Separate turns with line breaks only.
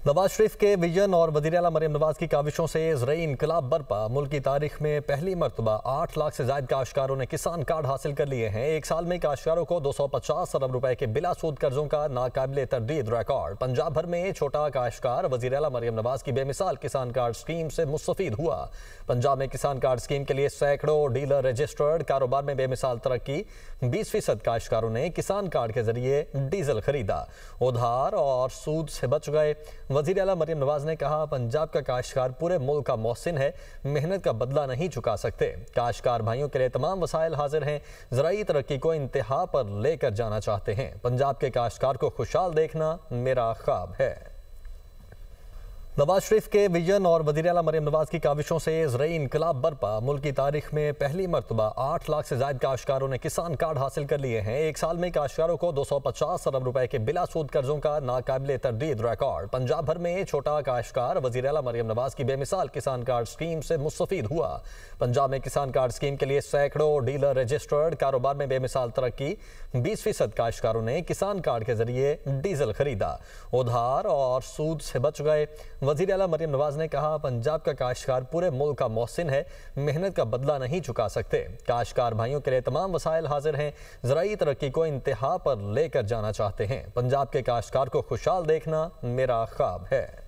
नवाज शरीफ के विजन और वज़ीर-ए-आला मरियम नवाज की काविशों से ज़रई इनकलाब बरपा। मुल्क की तारीख में पहली मरतबा 8 लाख से ज़ायद काश्तकारों ने किसान कार्ड हासिल कर लिए हैं। एक साल में काश्तकारों को 250 अरब रुपए के बिला सूद कर्जों का नाकाबिले तरदीद रिकॉर्ड। पंजाब भर में छोटा काश्तकार वज़ीर-ए-आला मरियम नवाज की बेमिसाल किसान कार्ड स्कीम से मुस्तफीद हुआ। पंजाब में किसान कार्ड स्कीम के लिए सैकड़ों डीलर रजिस्टर्ड। कारोबार में बेमिसाल तरक्की। 20% काश्तकारों ने किसान कार्ड के जरिए डीजल खरीदा, उधार और सूद से बच गए। वज़ीर-ए-आला मरियम नवाज ने कहा, पंजाब का काश्तकार पूरे मुल्क का मोहसिन है, मेहनत का बदला नहीं चुका सकते। काश्तकार भाइयों के लिए तमाम वसाइल हाजिर हैं, ज़राई तरक्की को इंतहा पर लेकर जाना चाहते हैं। पंजाब के काश्तकार को खुशहाल देखना मेरा ख्वाब है। नवाज शरीफ के विजन और वज़ीर-ए-आला मरियम नवाज की काविशों से ज़रई इनकलाब बरपा। मुल्क की तारीख में पहली मरतबा 8 लाख से ज़ायद काश्तकारों ने किसान कार्ड हासिल कर लिए हैं। एक साल में काश्तकारों को 250 अरब रुपए के बिला सूद कर्जों का नाकाबिले तरदीद रिकॉर्ड। पंजाब भर में छोटा काश्तकार वज़ीर-ए-आला मरियम नवाज की बेमिसाल किसान कार्ड स्कीम से मुस्तफीद हुआ। पंजाब में किसान कार्ड स्कीम के लिए सैकड़ों डीलर रजिस्टर्ड। कारोबार में बेमिसाल तरक्की। 20% काश्तकारों ने किसान कार्ड के जरिए डीजल खरीदा, उधार और सूद से बच गए। वज़ीर-ए-आला मरियम नवाज ने कहा, पंजाब का काश्तकार पूरे मुल्क का मोहसिन है, मेहनत का बदला नहीं चुका सकते। काश्तकार भाइयों के लिए तमाम वसाइल हाजिर हैं, ज़राई तरक्की को इंतहा पर लेकर जाना चाहते हैं। पंजाब के काश्तकार को खुशहाल देखना मेरा ख्वाब है।